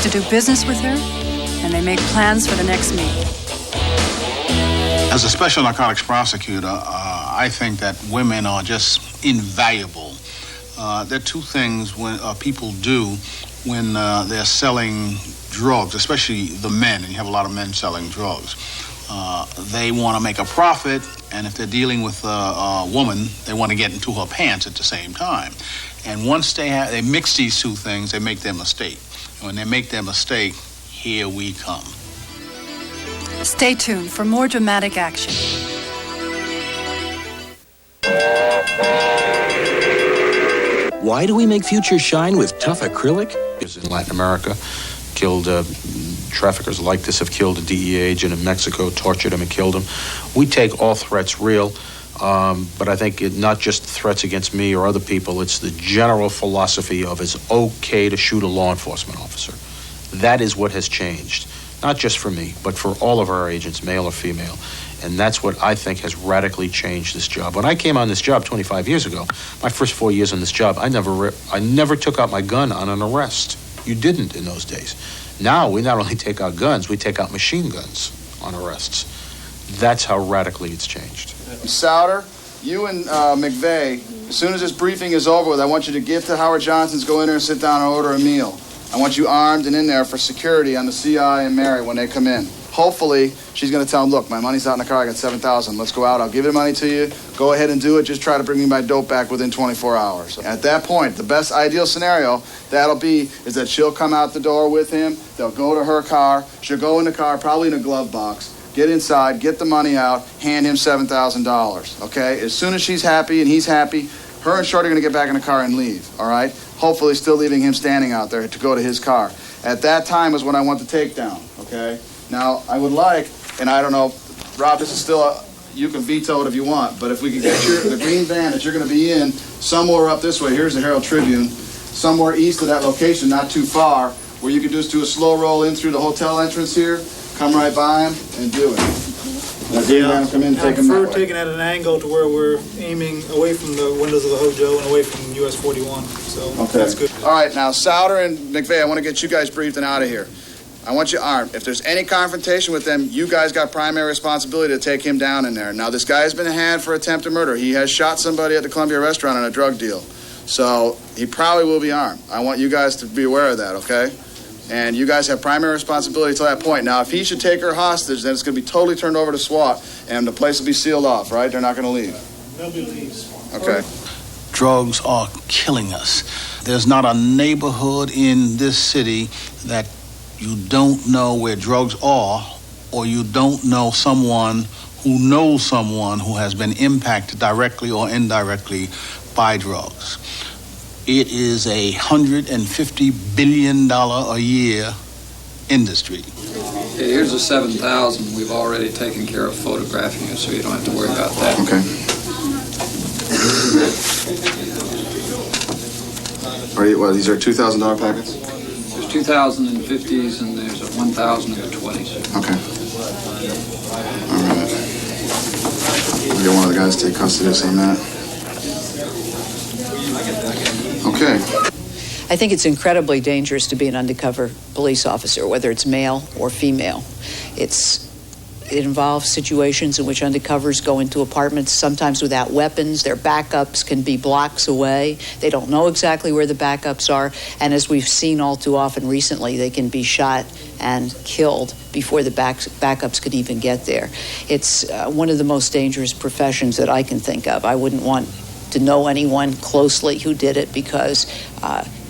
to do business with her, and they make plans for the next meeting. As a special narcotics prosecutor, I think that women are just invaluable. There are two things when people do when they're selling drugs, especially the men, and you have a lot of men selling drugs. They want to make a profit, and if they're dealing with a woman, they want to get into her pants at the same time. And once they mix these two things, they make their mistake. And when they make their mistake, here we come. Stay tuned for more dramatic action. Why do we make futures shine with tough acrylic? In Latin America, killed traffickers like this have killed a DEA agent in Mexico, tortured him and killed him. We take all threats real, but I think not just threats against me or other people, it's the general philosophy of it's okay to shoot a law enforcement officer. That is what has changed, not just for me, but for all of our agents, male or female. And that's what I think has radically changed this job. When I came on this job 25 years ago, my first 4 years on this job, I never took out my gun on an arrest. You didn't in those days. Now we not only take out guns, we take out machine guns on arrests. That's how radically it's changed. Souter, you and McVeigh, as soon as this briefing is over with, I want you to give to Howard Johnson's, go in there and sit down and order a meal. I want you armed and in there for security on the CI and Mary when they come in. Hopefully, she's going to tell him, look, my money's out in the car, I got $7,000. Let's go out, I'll give the money to you. Go ahead and do it. Just try to bring me my dope back within 24 hours. At that point, the best ideal scenario that'll be is that she'll come out the door with him. They'll go to her car. She'll go in the car, probably in a glove box, get inside, get the money out, hand him $7,000, okay? As soon as she's happy and he's happy, her and Shorty are going to get back in the car and leave, all right? Hopefully still leaving him standing out there to go to his car. At that time is when I want the takedown, okay? Now, I would like, and I don't know, Rob, this is still you can veto it if you want, but if we could get the green van that you're going to be in somewhere up this way, here's the Herald Tribune, somewhere east of that location, not too far, where you could just do a slow roll in through the hotel entrance here, come right by him, and do it. Now, green van will come in and take him that way. I prefer taking at an angle to where we're aiming away from the windows of the Hojo and away from US 41, so okay. That's good. All right, now, Souter and McVeigh, I want to get you guys briefed and out of here. I want you armed. If there's any confrontation with them, you guys got primary responsibility to take him down in there. Now, this guy has been had for attempted murder. He has shot somebody at the Columbia restaurant on a drug deal. So he probably will be armed. I want you guys to be aware of that, okay? And you guys have primary responsibility to that point. Now, if he should take her hostage, then it's going to be totally turned over to SWAT, and the place will be sealed off, right? They're not going to leave. Nobody leaves. Okay. Drugs are killing us. There's not a neighborhood in this city that you don't know where drugs are, or you don't know someone who knows someone who has been impacted directly or indirectly by drugs. It is a $150 billion a year industry. Okay, here's the 7,000. We've already taken care of photographing it, so you don't have to worry about that. Okay. These are $2,000 packets? There's 2,000 in the 50s, and there's 1,000 in the 20s. Okay. All right. We'll get one of the guys to take custody of some of that. Okay. I think it's incredibly dangerous to be an undercover police officer, whether it's male or female. It involves situations in which undercovers go into apartments, sometimes without weapons. Their backups can be blocks away. They don't know exactly where the backups are. And as we've seen all too often recently, they can be shot and killed before the backups could even get there. It's one of the most dangerous professions that I can think of. I wouldn't want to know anyone closely who did it because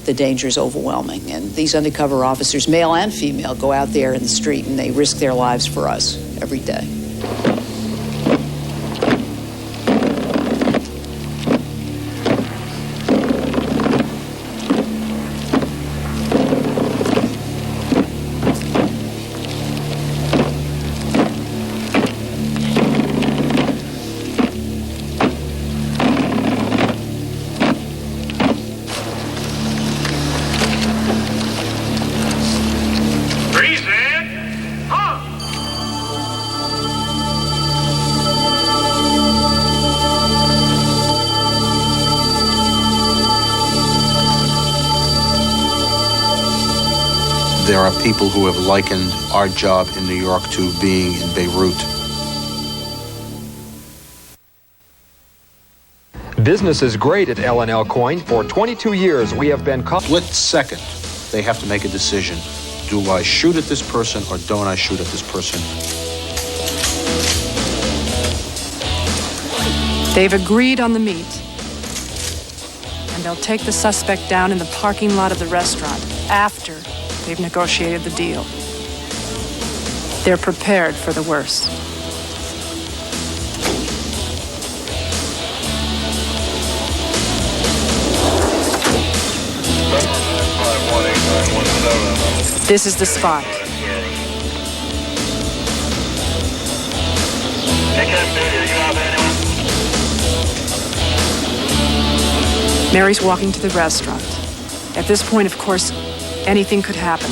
the danger is overwhelming. And these undercover officers, male and female, go out there in the street and they risk their lives for us every day. there are people who have likened our job in New York to being in Beirut. Business is great at L&L Coin. For 22 years, we have been... Split second, they have to make a decision. Do I shoot at this person or don't I shoot at this person? They've agreed on the meet. And they'll take the suspect down in the parking lot of the restaurant after they've negotiated the deal. They're prepared for the worst. This is the spot. Mary's walking to the restaurant. At this point, of course, anything could happen.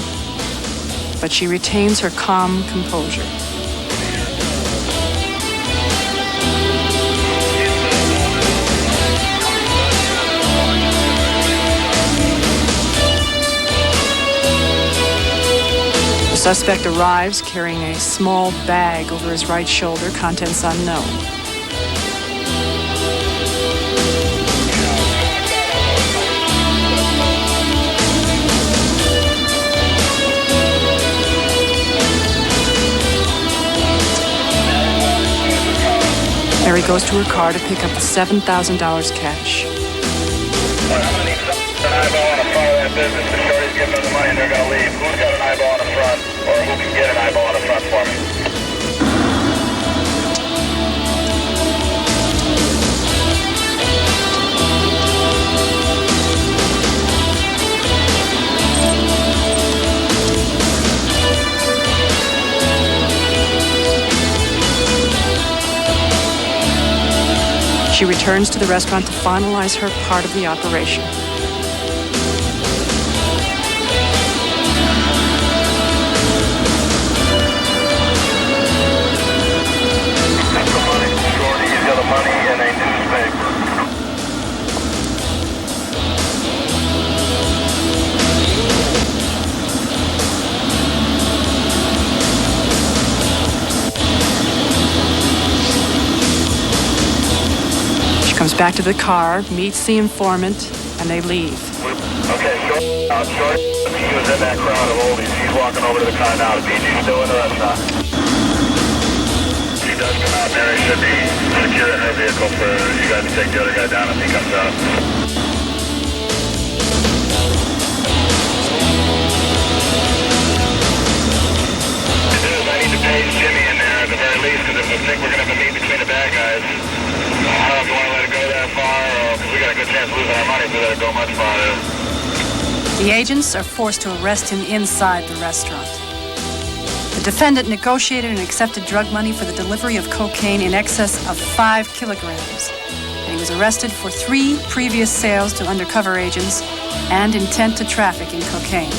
But she retains her calm composure. The suspect arrives carrying a small bag over his right shoulder, contents unknown. Mary goes to her car to pick up the $7,000 cash. I'm gonna need an eyeball on the front of that business. The shorty's giving them the money and they're gonna leave. Who's got an eyeball on the front, or who can get an eyeball on the front for me? She returns to the restaurant to finalize her part of the operation. Take the money, shorty, he's got the money in a newspaper. Comes back to the car, meets the informant, and they leave. Okay, shorty, he was in that crowd of oldies. He's walking over to the car now. BG's still in the restaurant. He does come out. Mary should be secure in her vehicle for you guys to take the other guy down if he comes out. I need to page Jimmy in there at the very least, because if we think we're going to have a meet between the bad guys, I don't know if you want to let it go that far, because we got a good chance of losing our money if we let it go much farther. The agents are forced to arrest him inside the restaurant. The defendant negotiated and accepted drug money for the delivery of cocaine in excess of 5 kilograms. And he was arrested for 3 previous sales to undercover agents and intent to traffic in cocaine.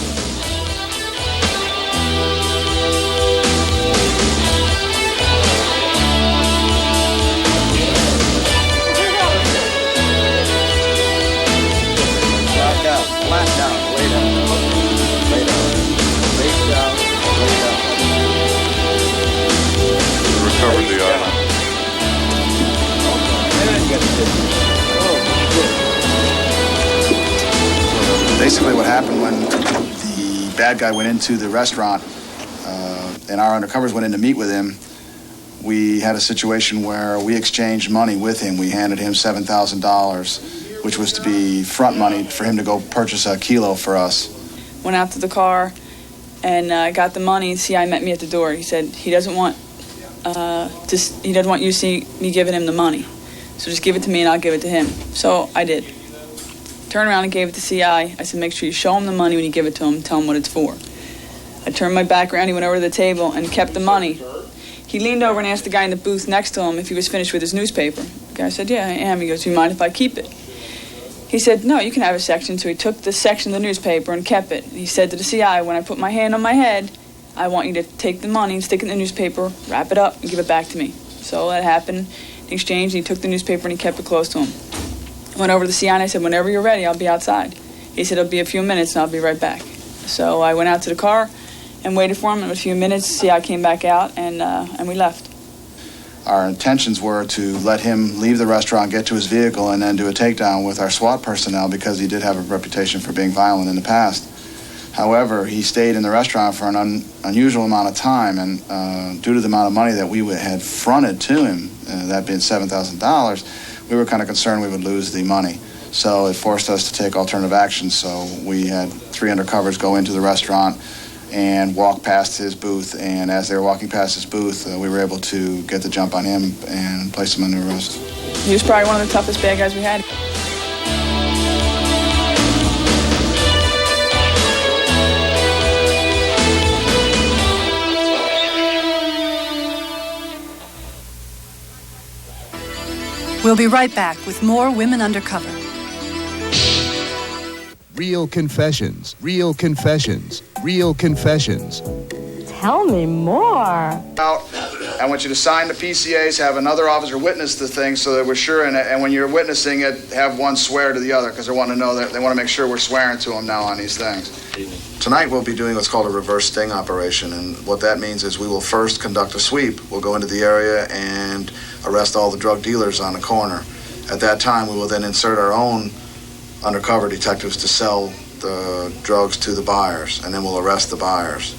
Flat down, lay down, lay down, face down, lay down. Recovered the island. Basically what happened when the bad guy went into the restaurant and our undercovers went in to meet with him, we had a situation where we exchanged money with him. We handed him $7,000, which was to be front money for him to go purchase a kilo for us. Went out to the car and got the money. The CI met me at the door. He said he doesn't want he doesn't want you to see me giving him the money. So just give it to me and I'll give it to him. So I did. Turned around and gave it to CI. I said, make sure you show him the money when you give it to him, tell him what it's for. I turned my back around, he went over to the table and kept the money. He leaned over and asked the guy in the booth next to him if he was finished with his newspaper. The guy said, yeah, I am. He goes, do you mind if I keep it? He said, no, you can have a section. So he took the section of the newspaper and kept it. He said to the CI, when I put my hand on my head, I want you to take the money, stick it in the newspaper, wrap it up, and give it back to me. So that happened. In exchange, he took the newspaper and he kept it close to him. I went over to the CI and I said, whenever you're ready, I'll be outside. He said, it'll be a few minutes and I'll be right back. So I went out to the car, and waited for him. In a few minutes, CI came back out, and we left. Our intentions were to let him leave the restaurant, get to his vehicle, and then do a takedown with our SWAT personnel because he did have a reputation for being violent in the past. However, he stayed in the restaurant for an unusual amount of time, and due to the amount of money that we had fronted to him, that being $7,000, we were kind of concerned we would lose the money. So it forced us to take alternative action. So we had 3 undercovers go into the restaurant and walk past his booth, and as they were walking past his booth, we were able to get the jump on him and place him under arrest. He was probably one of the toughest bad guys we had. We'll be right back with more Women Undercover. Real confessions, real confessions, real confessions. Tell me more. I want you to sign the PCAs, have another officer witness the thing so that we're sure, and when you're witnessing it, have one swear to the other because they want to know that they want to make sure we're swearing to them now on these things. Tonight we'll be doing what's called a reverse sting operation, and what that means is we will first conduct a sweep. We'll go into the area and arrest all the drug dealers on the corner. At that time, we will then insert our own undercover detectives to sell the drugs to the buyers, and then we'll arrest the buyers.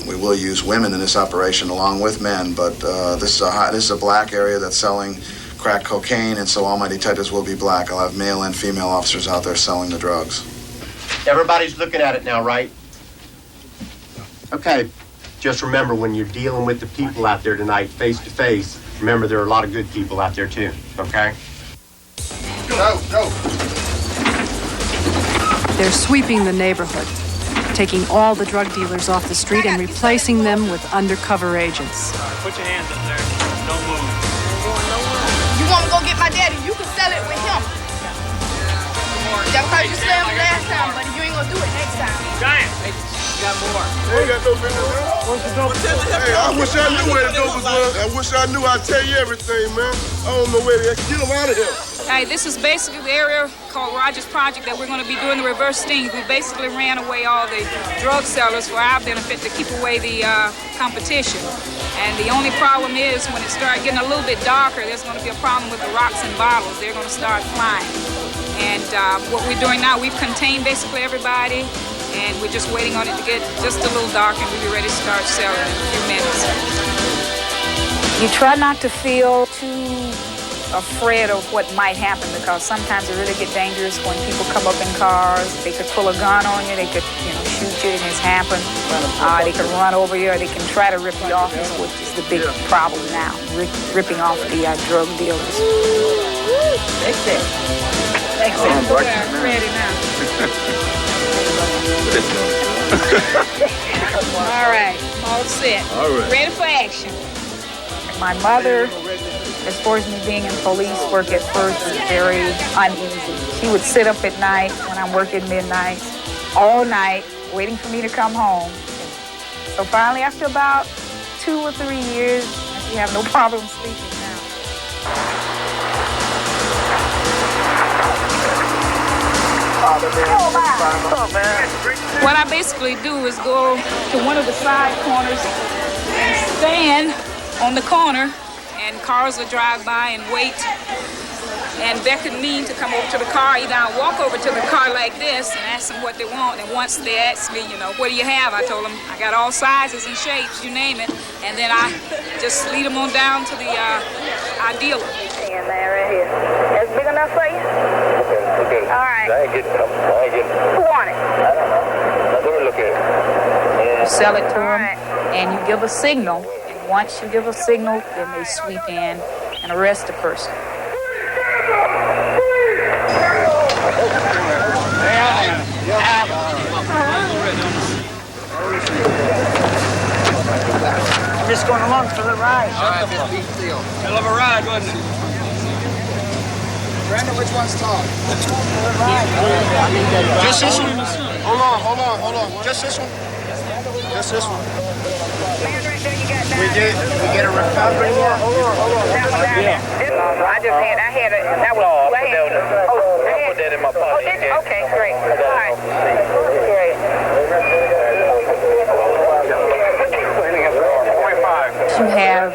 We will use women in this operation along with men, but this is a black area that's selling crack cocaine, and so all my detectives will be black. I'll have male and female officers out there selling the drugs. Everybody's looking at it now, right? Okay. Just remember, when you're dealing with the people out there tonight, face to face, remember there are a lot of good people out there too, okay? Go. They're sweeping the neighborhood, taking all the drug dealers off the street and replacing them with undercover agents. Put your hands up there. Don't move. You want to go get my daddy? You can sell it with him. That's because you slammed him last time, but you ain't going to do it next time. Giant. You got more. They ain't got no business, man. What's the dope? Hey, I wish I knew where the dope was. I wish I knew. I'd tell you everything, man. I don't know where they get them out of here. Hey, this is basically the area called Rogers Project that we're going to be doing the reverse stings. We basically ran away all the drug sellers for our benefit to keep away the competition. And the only problem is when it starts getting a little bit darker, there's going to be a problem with the rocks and bottles. They're going to start flying. And what we're doing now, we've contained basically everybody, and we're just waiting on it to get just a little dark, and we'll be ready to start selling in a few minutes. You try not to feel too afraid of what might happen, because sometimes it really get dangerous when people come up in cars. They could pull a gun on you, they could shoot you, and it's happened. They can run over you, or they can try to rip you off, which is the big problem now, ripping off the drug dealers. Excellent. Ready now. All right, all set. All right. Ready for action. My mother, as far as me being in police work at first, was very uneasy. She would sit up at night when I'm working midnight, all night, waiting for me to come home. So finally, after about 2 or 3 years, she have no problem sleeping now. What I basically do is go to one of the side corners and stand on the corner, and cars will drive by and wait and beckon me to come over to the car. Either I'll walk over to the car like this and ask them what they want, and once they ask me, what do you have? I told them I got all sizes and shapes, you name it, and then I just lead them on down to the our dealer. That's big enough for you? Okay. All right. I ain't getting them. Who want it? I don't know. Let me look at it. You sell it to them, and you give a signal. And once you give a signal, then they sweep in and arrest the person. I'm just going along for the ride. All right, this big deal. Hell of a ride, wasn't it? Brandon, which one's tall? Just this one. Hold on. Just this one. Just this one. We get a recovery. Hold on. That one down there. I had it. That was. I put that in my pocket. Okay, great. All right. Great. you have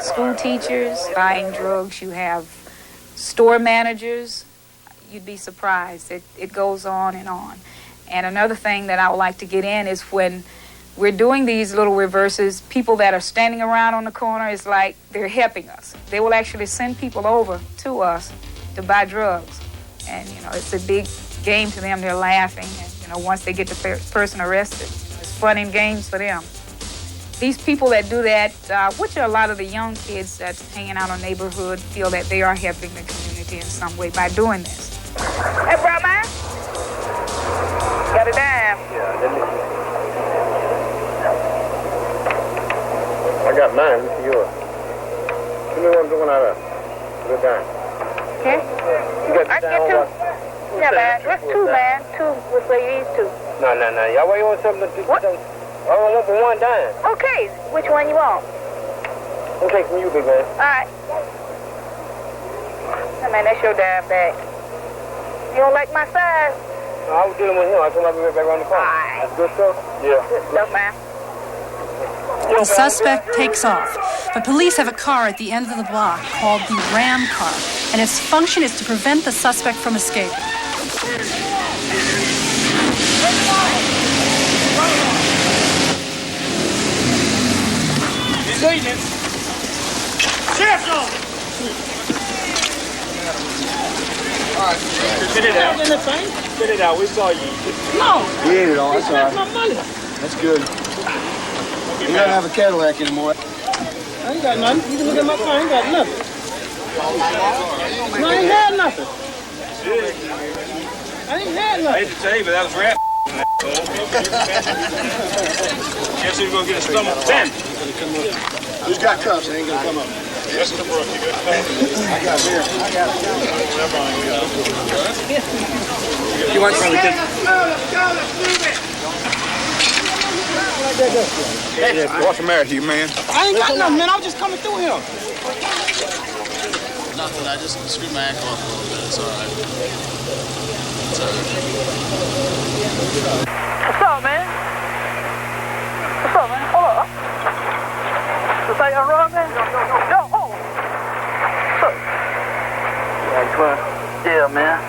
school teachers buying drugs, you have store managers. You'd be surprised. It goes on and on. And another thing that I would like to get in is when we're doing these little reverses, people that are standing around on the corner, it's like they're helping us. They will actually send people over to us to buy drugs. And, it's a big game to them. They're laughing. And, once they get the person arrested, it's fun and games for them. These people that do that, which are a lot of the young kids that's hanging out in the neighborhood, feel that they are helping the community in some way by doing this. Hey, bro, man. Got a dime. Yeah, let me see. I got mine. This is yours. Give me one going out of. Good dime. Okay. You got I get two. Yeah, man. What's two, man? Two with these two. No. Y'all wait on something to do. What? I don't want for one dime. Okay. Which one you want? I'll take from you, big man. All right. Hey, man, that's your dime bag. You don't like my size? No, I was dealing with him. I told him I'd be right back around the corner. That's good stuff? Yeah. Good stuff, man. The suspect takes off, but police have a car at the end of the block called the Ram car, and its function is to prevent the suspect from escaping. Good evening. Sheriff's office. All right. Spit it out. Spit it out. We saw you. No. We ate it all. That's all right. My money. That's good. You don't have a Cadillac anymore. I ain't got nothing. You can look at my car. I ain't got nothing. No, I ain't had nothing. I ain't had nothing. I hate to tell you, but that was rap. Guess who's gonna get a stomach bend? Who's got cuffs? They ain't gonna come up. Yes, I got beer. You want something? Hey, what's the matter with you, man? I ain't got nothing, man. I was just coming through here. Nothing. I just screwed my ankle up a little bit. It's all right. It's all right. What's up, man? What's up, man? Hold up. Is that your run, man? Yo, oh. What's up? Yeah, man.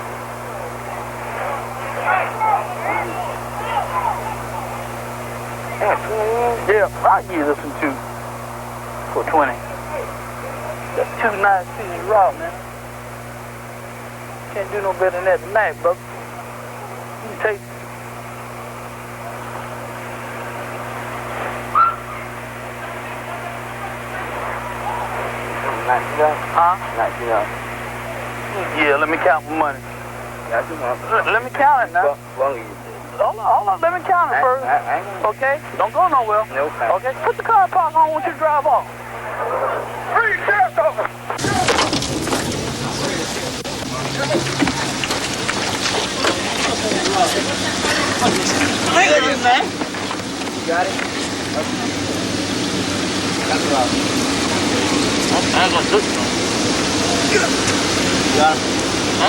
Yeah, I'll give you this one too. For 20. That's 2 nice pieces raw, man. Can't do no better than that tonight, brother. You can take. Yeah, let me count my money. Let me count it now. Hold on, let me count it first. Okay? Don't go nowhere. Okay? Put the car in park. I don't want you to drive off. Free sheriff's office. Thank you, man. You got it? That's right. I ain't gonna do it. Got it? I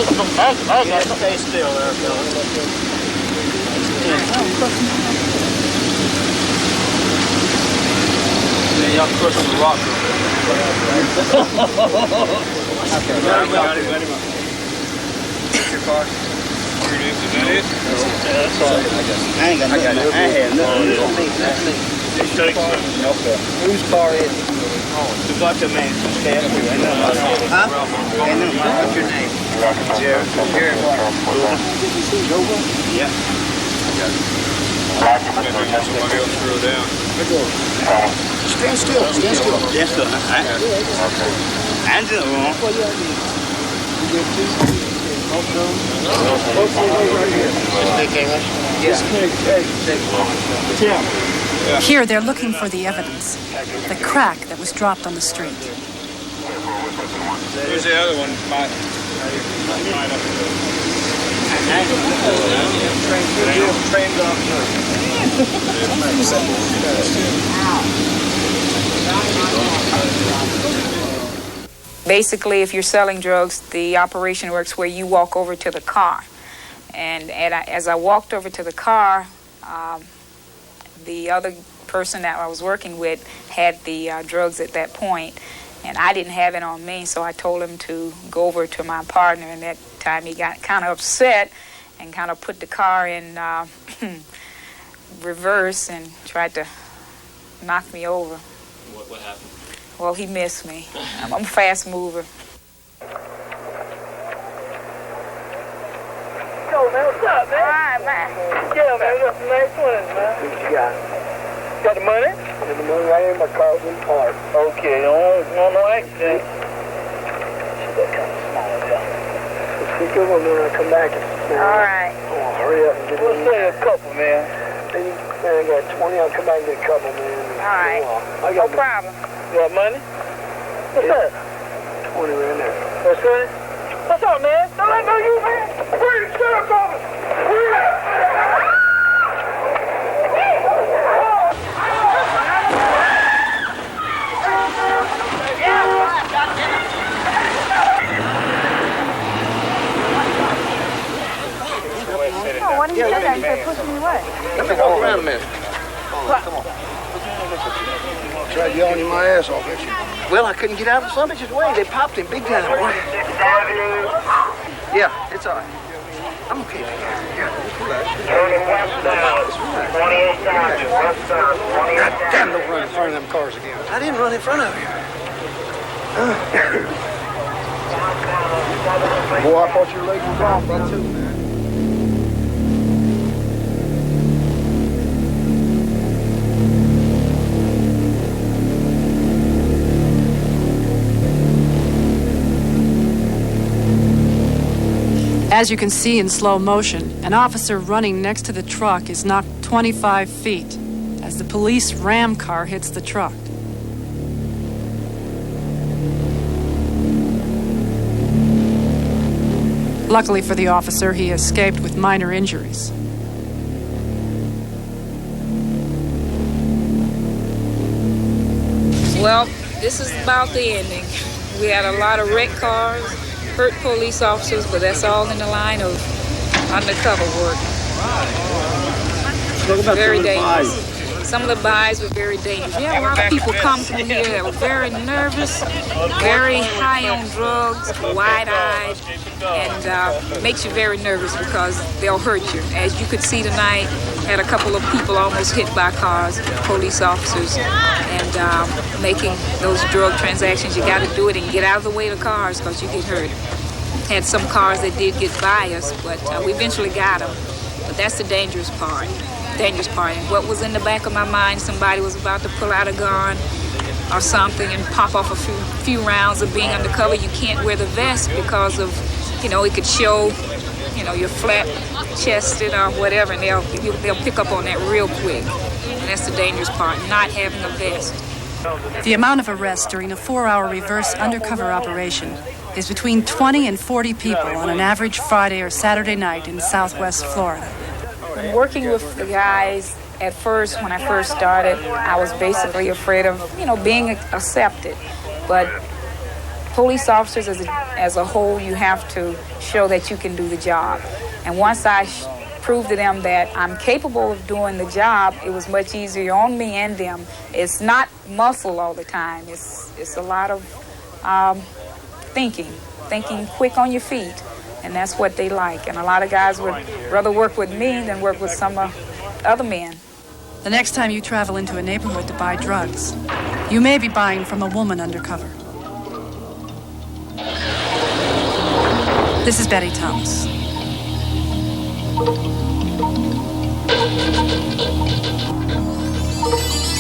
got it. Stay still there, fella. Man, y'all crushing the rock over there. Okay, got it. Your car? Is that it? Yeah, that's all. I ain't got nothing. I had nothing. Okay. Whose car is it? The vodka man. Okay. Huh? What's your name? Jared. Jared what? Yeah. Somebody else threw down. Stand still. Stand still. Stand still. I'm doing it wrong. Here, they're looking for the evidence, the crack that was dropped on the street. Where's the other one? Basically, if you're selling drugs, the operation works where you walk over to the car. And as I walked over to the car, the other person that I was working with had the drugs at that point, and I didn't have it on me, so I told him to go over to my partner, and that time he got kind of upset and kind of put the car in reverse and tried to knock me over. What happened? Well, he missed me. I'm a fast mover. Yo, man, what's up, man? All right, man. Yeah, man, we got some nice ones, man. What you got? Got the money? Got the money right in my car in the park. Okay, no accident. She's that kind of small, yeah. Let's pick up one, man. I'll come back and All right. Oh, hurry up and get We'll say a couple, man. Man, I got 20. I'll come back and get a couple, man. All right. No problem. You got money? What's that? 20 right there. What's that? What's up, man? Don't let go you, man. Hurry, shut up, Thomas. Hurry up. What did you say? You said push me away. Let me walk around a minute. Come on. Tried yelling my ass off at you. Well, I couldn't get out of some bitch's way. They popped him big time. Yeah, it's all right. I'm okay. Turning westbound, 28,000, westbound, 28,000. God damn, don't run in front of them cars again. I didn't run in front of you. Boy, I thought your leg was off, that too, man. As you can see in slow motion, an officer running next to the truck is knocked 25 feet as the police ram car hits the truck. Luckily for the officer, he escaped with minor injuries. Well, this is about the ending. We had a lot of wrecked cars, hurt police officers, but that's all in the line of undercover work. Very dangerous. Some of the buys were very dangerous. We had a lot of people come through here that were very nervous, very high on drugs, wide-eyed, and makes you very nervous because they'll hurt you. As you could see tonight, had a couple of people almost hit by cars, police officers, and making those drug transactions, you got to do it and get out of the way of the cars because you get hurt. Had some cars that did get by us, but we eventually got them. But that's the dangerous part. And what was in the back of my mind, somebody was about to pull out a gun or something and pop off a few rounds of being undercover. You can't wear the vest because of, it could show, you're flat-chested or whatever, and they'll pick up on that real quick. And that's the dangerous part, not having a vest. The amount of arrests during a 4-hour reverse undercover operation is between 20 and 40 people on an average Friday or Saturday night in Southwest Florida. Working with the guys, at first, when I first started, I was basically afraid of, being accepted. But police officers as a whole, you have to show that you can do the job. And once I proved to them that I'm capable of doing the job, it was much easier on me and them. It's not muscle all the time. It's a lot of thinking quick on your feet. And that's what they like. And a lot of guys would rather work with me than work with some other men. The next time you travel into a neighborhood to buy drugs, you may be buying from a woman undercover. This is Betty Thomas.